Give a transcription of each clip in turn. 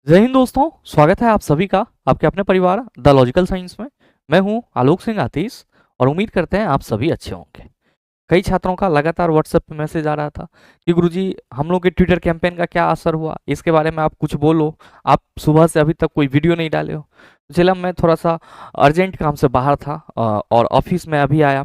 जय हिंद दोस्तों, स्वागत है आप सभी का आपके अपने परिवार द लॉजिकल साइंस में। मैं हूं आलोक सिंह आतीश और उम्मीद करते हैं आप सभी अच्छे होंगे। कई छात्रों का लगातार व्हाट्सएप पे मैसेज आ रहा था कि गुरुजी हम लोग के ट्विटर कैंपेन का क्या असर हुआ, इसके बारे में आप कुछ बोलो। आप सुबह से अभी तक कोई वीडियो नहीं डाले हो। चला मैं थोड़ा सा अर्जेंट काम से बाहर था और ऑफिस में अभी आया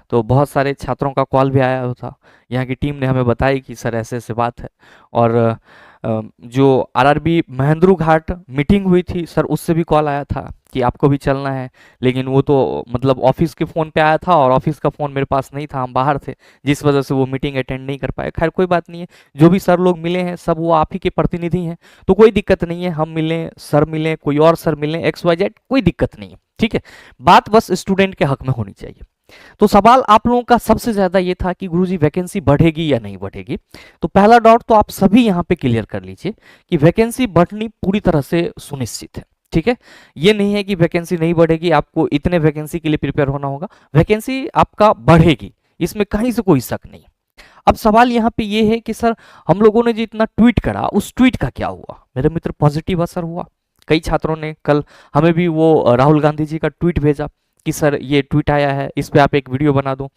तो बहुत सारे छात्रों का कॉल भी आया हुआ था। यहाँ की टीम ने हमें बताई कि सर ऐसे ऐसे बात है। और जो आरआरबी महेंद्रू घाट मीटिंग हुई थी सर, उससे भी कॉल आया था कि आपको भी चलना है, लेकिन वो तो मतलब ऑफिस के फ़ोन पे आया था और ऑफिस का फ़ोन मेरे पास नहीं था, हम बाहर थे, जिस वजह से वो मीटिंग अटेंड नहीं कर पाए। खैर कोई बात नहीं है, जो भी सर लोग मिले हैं सब वो आप ही के प्रतिनिधि हैं, तो कोई दिक्कत नहीं है। हम मिलें, सर मिलें, कोई और सर मिलें, एक्स वाई जेड, कोई दिक्कत नहीं है, ठीक है। बात बस स्टूडेंट के हक में होनी चाहिए। तो सवाल आप लोगों का सबसे ज्यादा ये था कि गुरुजी वैकेंसी बढ़ेगी या नहीं बढ़ेगी। तो पहला डाउट तो आप सभी यहाँ पे क्लियर कर लीजिए कि वैकेंसी बढ़नी पूरी तरह से सुनिश्चित है, ठीक है। ये नहीं है कि वैकेंसी नहीं बढ़ेगी, आपको इतने वैकेंसी के लिए प्रिपेयर होना होगा। वैकेंसी आपका बढ़ेगी, इसमें कहीं से कोई शक नहीं। अब सवाल यहाँ पे ये है कि सर हम लोगों ने जो इतना ट्वीट करा, उस ट्वीट का क्या हुआ। मेरे मित्र, पॉजिटिव असर हुआ। कई छात्रों ने कल हमें भी वो राहुल गांधी जी का ट्वीट भेजा कि सर ये ट्वीट आया है, इस पे आप एक वीडियो बना दो।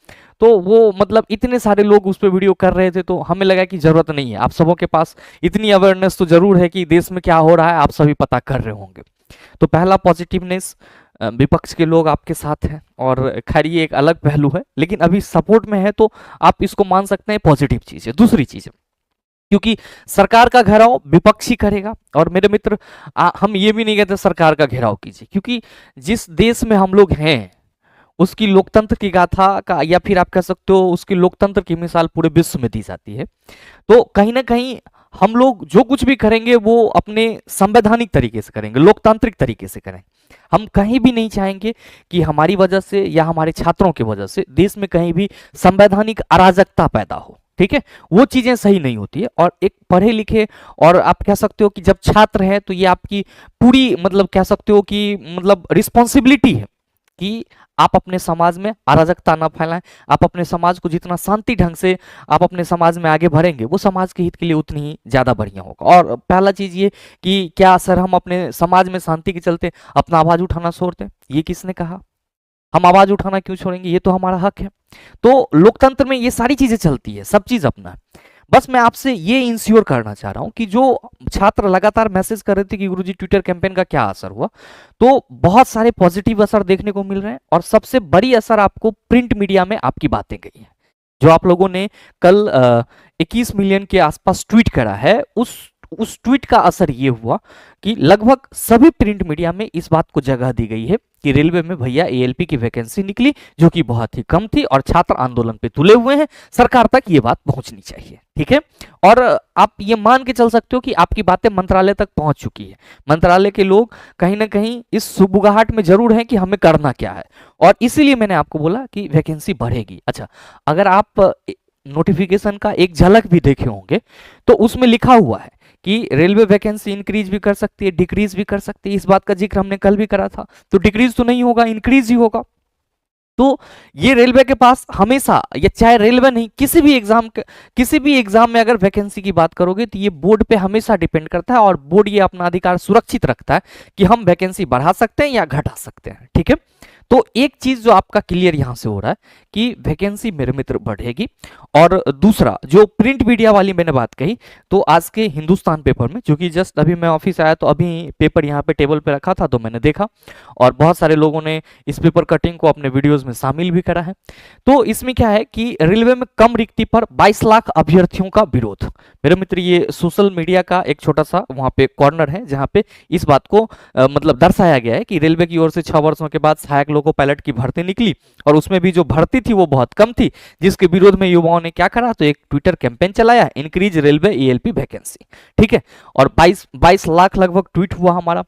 तो वो मतलब इतने सारे लोग उस पे वीडियो कर रहे थे, तो हमें लगा कि जरूरत नहीं है। आप सबों के पास इतनी अवेयरनेस तो जरूर है कि देश में क्या हो रहा है, आप सभी पता कर रहे होंगे। तो पहला पॉजिटिवनेस, विपक्ष के लोग आपके साथ हैं। और खैर ये एक अलग पहलू है, लेकिन अभी सपोर्ट में है तो आप इसको मान सकते हैं पॉजिटिव चीज है। दूसरी चीज है, क्योंकि सरकार का घेराव विपक्षी करेगा। और मेरे मित्र, हम ये भी नहीं कहते सरकार का घेराव कीजिए, क्योंकि जिस देश में हम लोग हैं उसकी लोकतंत्र की गाथा का, या फिर आप कह सकते हो उसकी लोकतंत्र की मिसाल पूरे विश्व में दी जाती है। तो कहीं ना कहीं हम लोग जो कुछ भी करेंगे वो अपने संवैधानिक तरीके से करेंगे, लोकतांत्रिक तरीके से करेंगे। हम कहीं भी नहीं चाहेंगे कि हमारी वजह से या हमारे छात्रों की वजह से देश में कहीं भी संवैधानिक अराजकता पैदा हो, ठीक है। वो चीजें सही नहीं होती है। और एक पढ़े लिखे, और आप कह सकते हो कि जब छात्र है तो ये आपकी पूरी मतलब कह सकते हो कि मतलब रिस्पॉन्सिबिलिटी है कि आप अपने समाज में अराजकता ना फैलाएं। आप अपने समाज को जितना शांति ढंग से आप अपने समाज में आगे बढ़ेंगे, वो समाज के हित के लिए उतनी ही ज्यादा बढ़िया होगा। और पहला चीज ये कि क्या सर हम अपने समाज में शांति के चलते अपना आवाज उठाना छोड़ दें, ये किसने कहा। हम आवाज उठाना क्यों छोड़ेंगे, ये तो हमारा हक है। तो लोकतंत्र में ये सारी चीजें चलती है, सब चीज अपना है। बस मैं आपसे ये इंश्योर करना चाह रहा हूं कि जो छात्र लगातार मैसेज कर रहे थे कि गुरुजी ट्विटर कैंपेन का क्या असर हुआ, तो बहुत सारे पॉजिटिव असर देखने को मिल रहे हैं। और सबसे बड़ी असर आपको प्रिंट मीडिया में आपकी बातें गई हैं। जो आप लोगों ने कल 21 मिलियन के आसपास ट्वीट करा है, उस ट्वीट का असर ये हुआ कि लगभग सभी प्रिंट मीडिया में इस बात को जगह दी गई है कि रेलवे में भैया एएलपी की वैकेंसी निकली, जो कि बहुत ही कम थी और छात्र आंदोलन पे तुले हुए हैं। सरकार तक ये बात पहुंचनी चाहिए, ठीक है। और आप ये मान के चल सकते हो कि आपकी बातें मंत्रालय तक पहुंच चुकी है। मंत्रालय के लोग कहीं ना कहीं इस सुबुगाहट में जरूर हैं कि हमें करना क्या है, और इसीलिए मैंने आपको बोला कि वैकेंसी बढ़ेगी। अच्छा, अगर आप नोटिफिकेशन का एक झलक भी देखे होंगे तो उसमें लिखा हुआ है कि रेलवे वैकेंसी इंक्रीज भी कर सकती है, डिक्रीज भी कर सकती है। इस बात का जिक्र हमने कल भी करा था। तो डिक्रीज तो नहीं होगा, इंक्रीज ही होगा। तो ये रेलवे के पास हमेशा, या चाहे रेलवे नहीं, किसी भी एग्जाम में अगर वैकेंसी की बात करोगे तो ये बोर्ड पे हमेशा डिपेंड करता है, और बोर्ड ये अपना अधिकार सुरक्षित रखता है कि हम वैकेंसी बढ़ा सकते हैं या घटा सकते हैं, ठीक है। तो एक चीज जो आपका क्लियर यहां से हो रहा है कि वैकेंसी मेरे मित्र बढ़ेगी। और दूसरा, जो प्रिंट मीडिया वाली मैंने बात कही, तो आज के हिंदुस्तान पेपर में, जो कि जस्ट अभी मैं ऑफिस आया तो अभी पेपर यहाँ पे टेबल पे रखा था तो मैंने देखा, और बहुत सारे लोगों ने इस पेपर कटिंग को अपने वीडियोज में शामिल भी करा है। तो इसमें क्या है कि रेलवे में कम रिक्ति पर 22 लाख अभ्यर्थियों का विरोध। मेरे मित्र, ये सोशल मीडिया का एक छोटा सा वहां पे कॉर्नर है जहां पे इस बात को मतलब दर्शाया गया है कि रेलवे की ओर से 6 वर्षों के बाद सहायक लोको पायलट की भर्ती निकली, और उसमें भी जो भर्ती थी वो बहुत कम थी, जिसके विरोध में युवाओं ने क्या करा, तो एक ट्विटर कैंपेन चलाया, इंक्रीज रेलवे एएलपी वैकेंसी, ठीक है। और 22 लाख लगभग ट्वीट हुआ हमारा।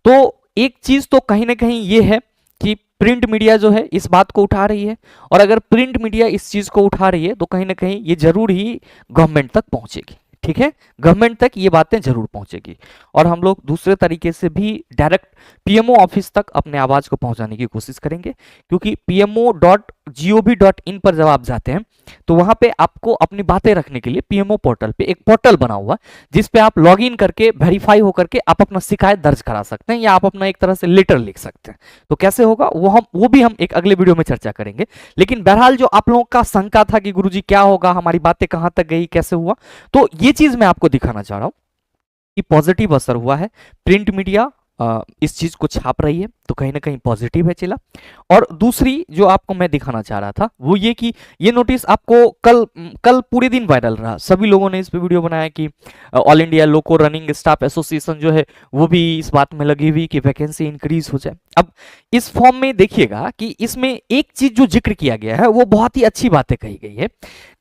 तो एक चीज तो कहीं ना कहीं ये है कि प्रिंट मीडिया जो है इस बात को उठा रही है, और अगर प्रिंट मीडिया इस चीज को उठा रही है तो कहीं ना कहीं ये जरूर ही गवर्नमेंट तक पहुंचेगी, ठीक है, गवर्नमेंट तक ये बातें जरूर पहुंचेगी और हम लोग दूसरे तरीके से भी डायरेक्ट पीएमओ ऑफिस तक अपने आवाज को पहुंचाने की कोशिश करेंगे, क्योंकि pmo.gov.in पर जब आप जाते हैं तो वहां पे आपको अपनी बातें रखने के लिए पीएमओ पोर्टल पे एक पोर्टल बना हुआ है जिस पे आप लॉग इन करके वेरीफाई होकर के आप अपना शिकायत दर्ज करा सकते हैं या आप अपना एक तरह से लेटर लिख सकते हैं। तो कैसे होगा वो भी हम एक अगले वीडियो में चर्चा करेंगे। लेकिन बहरहाल जो आप लोगों का शंका था कि गुरुजी क्या होगा, हमारी बातें कहां तक गई, कैसे हुआ, तो ये चीज मैं आपको दिखाना चाह रहा हूं कि पॉजिटिव असर हुआ है। प्रिंट मीडिया इस चीज को छाप रही है तो कहीं ना कहीं पॉजिटिव है चिला। और दूसरी जो आपको मैं दिखाना चाह रहा था वो ये कि ये नोटिस आपको कल पूरे दिन वायरल रहा, सभी लोगों ने इस पे वीडियो बनाया कि ऑल इंडिया लोको रनिंग स्टाफ एसोसिएशन जो है वो भी इस बात में लगी हुई कि वैकेंसी इंक्रीज हो जाए। अब इस फॉर्म में देखिएगा कि इसमें एक चीज जो जिक्र किया गया है वो बहुत ही अच्छी बातें कही गई है।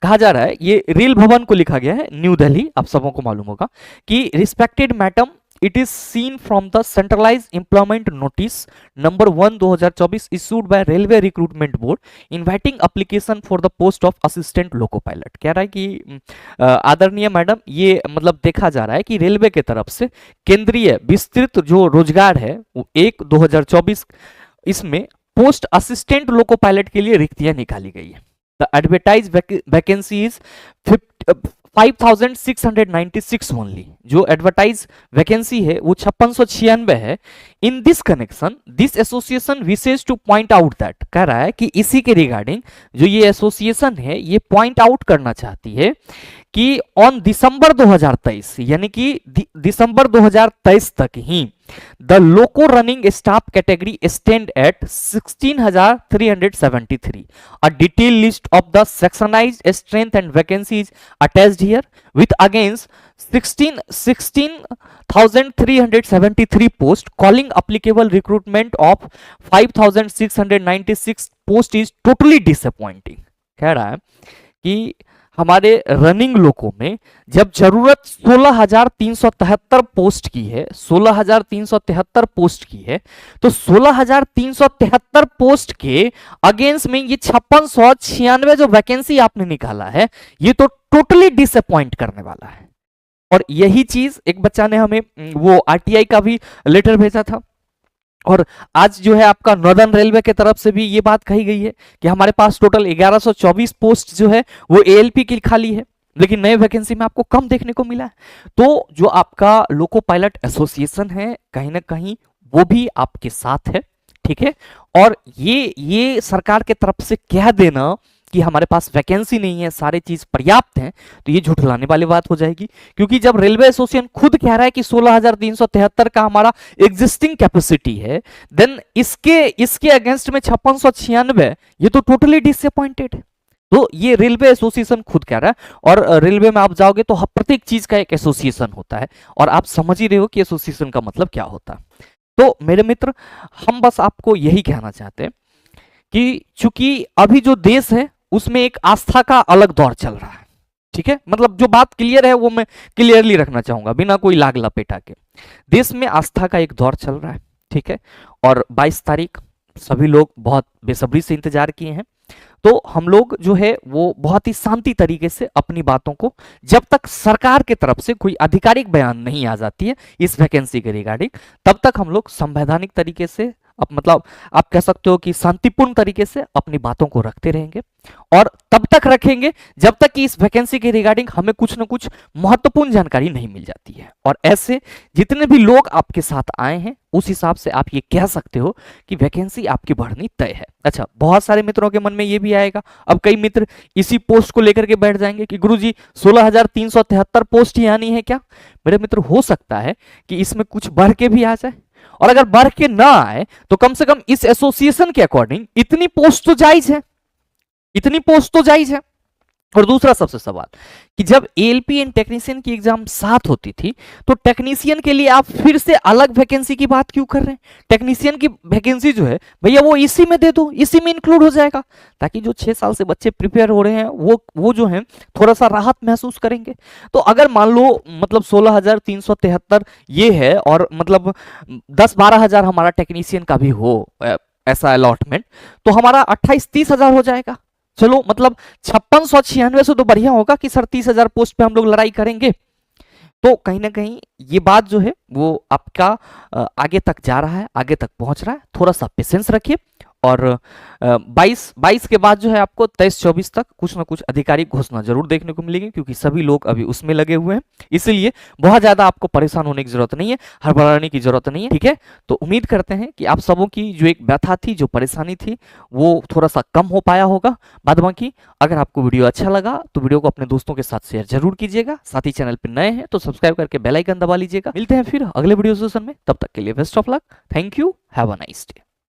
कहा जा रहा है, ये रेल भवन को लिखा गया है, न्यू दिल्ली, आप सबों को मालूम होगा कि respected madam, it is seen from the centralized employment notice number 1 2024 issued by railway recruitment board inviting application for the post of assistant loco pilot। कह रहा है कि आदरणीय मैडम, ये मतलब देखा जा रहा है कि रेलवे के तरफ से केंद्रीय विस्तृत जो रोजगार है वो 1/2024 इसमें पोस्ट असिस्टेंट लोको पायलट के लिए रिक्तियां निकाली गई है। The advertise vacancy is 5696 only. जो एडवर्टाइज वैकेंसी है वो 5696 है। In this connection this association wishes to point out that, कह रहा है कि इसी के रिगार्डिंग जो ये एसोसिएशन है ये पॉइंट आउट करना चाहती है कि ऑन दिसंबर 2023 यानी कि दिसंबर 2023 तक ही the loco running staff category stand at 16,373। A detail list of the sectionised strength and vacancies attached herewith against 16,373 post calling applicable recruitment of 5,696 post is totally disappointing. कह रहा है कि हमारे रनिंग लोको में जब जरूरत 16,373 पोस्ट की है, 16,373 पोस्ट की है, तो 16,373 पोस्ट के अगेंस्ट में ये 5696 जो वैकेंसी आपने निकाला है ये तो टोटली डिसअपॉइंट करने वाला है। और यही चीज एक बच्चा ने हमें वो आरटीआई का भी लेटर भेजा था और आज जो है आपका नॉर्दर्न रेलवे के तरफ से भी ये बात कही गई है कि हमारे पास टोटल 1124 पोस्ट जो है वो एएलपी की खाली है, लेकिन नए वैकेंसी में आपको कम देखने को मिला है। तो जो आपका लोको पायलट एसोसिएशन है कहीं ना कहीं वो भी आपके साथ है, ठीक है। और ये सरकार के तरफ से कह देना कि हमारे पास वैकेंसी नहीं है, सारे चीज पर्याप्त हैं, तो ये झुठलाने वाली बात हो जाएगी। क्योंकि जब रेलवे एसोसिएशन खुद कह रहा है कि 16,373 का हमारा एग्जिस्टिंग कैपेसिटी है, देन इसके अगेंस्ट में 5696 ये तो टोटली डिसअपॉइंटेड है। तो ये रेलवे एसोसिएशन खुद कह रहा है। और रेलवे में आप जाओगे तो प्रत्येक चीज का एक एसोसिएशन होता है और आप समझ ही रहे हो कि एसोसिएशन का मतलब क्या होता है। तो मेरे मित्र, हम बस आपको यही कहना चाहते हैं कि चूंकि अभी जो देश है उसमें एक आस्था का अलग दौर चल रहा है, ठीक है। मतलब जो बात क्लियर है वो मैं क्लियरली रखना चाहूंगा बिना कोई लाग लपेटा के। देश में आस्था का एक दौर चल रहा है, ठीक है। और 22 तारीख सभी लोग बहुत बेसब्री से इंतजार किए हैं। तो हम लोग जो है वो बहुत ही शांति तरीके से अपनी बातों को, जब तक सरकार की तरफ से कोई आधिकारिक बयान नहीं आ जाती है इस वैकेंसी के रिगार्डिंग, तब तक हम लोग संवैधानिक तरीके से मतलब आप कह सकते हो कि शांतिपूर्ण तरीके से अपनी बातों को रखते रहेंगे। और तब तक रखेंगे जब तक कि इस वैकेंसी के रिगार्डिंग हमें कुछ ना कुछ महत्वपूर्ण जानकारी नहीं मिल जाती है। और ऐसे जितने भी लोग आपके साथ आए हैं उस हिसाब से आप ये कह सकते हो कि वैकेंसी आपकी बढ़नी तय है। अच्छा, बहुत सारे मित्रों के मन में ये भी आएगा, अब कई मित्र इसी पोस्ट को लेकर के बैठ जाएंगे कि गुरुजी 16,373 पोस्ट ही आनी है क्या। मेरे मित्र, हो सकता है कि इसमें कुछ बढ़ के भी आ जाए, और अगर बढ़ के ना आए तो कम से कम इस एसोसिएशन के अकॉर्डिंग इतनी पोस्ट तो जायज है, इतनी पोस्ट तो जायज है। और दूसरा सबसे सवाल कि जब एएलपी एंड टेक्नीशियन की एग्जाम साथ होती थी तो टेक्नीशियन के लिए आप फिर से अलग वैकेंसी की बात क्यों कर रहे हैं। टेक्नीशियन की वैकेंसी जो है भैया वो इसी में दे दो, इसी में इंक्लूड हो जाएगा, ताकि जो 6 साल से बच्चे प्रिपेयर हो रहे हैं वो जो है थोड़ा सा राहत महसूस करेंगे। तो अगर मान लो मतलब 16,373 ये है और मतलब 10-12 हजार हमारा टेक्नीशियन का भी हो ऐसा अलॉटमेंट, तो हमारा 28-30 हजार हो जाएगा। चलो मतलब 5696 से तो बढ़िया होगा कि सर 30,000 पोस्ट पे हम लोग लड़ाई करेंगे, तो कहीं ना कहीं ये बात जो है वो आपका आगे तक जा रहा है, आगे तक पहुंच रहा है। थोड़ा सा पेशेंस रखिए और 22 के बाद जो है आपको 23-24 तक कुछ ना कुछ आधिकारिक घोषणा जरूर देखने को मिलेगी, क्योंकि सभी लोग अभी उसमें लगे हुए हैं। इसलिए बहुत ज्यादा आपको परेशान होने की जरूरत नहीं है, हड़बड़ाने की जरूरत नहीं है, ठीक है। तो उम्मीद करते हैं कि आप सबों की जो एक व्यथा थी, जो परेशानी थी, वो थोड़ा सा कम हो पाया होगा। बाद बाकी अगर आपको वीडियो अच्छा लगा तो वीडियो को अपने दोस्तों के साथ शेयर जरूर कीजिएगा। साथ ही चैनल पर नए हैं तो सब्सक्राइब करके बेल आइकन दबा लीजिएगा। मिलते हैं फिर अगले वीडियो सेशन में, तब तक के लिए best of luck. Thank you, have a nice day.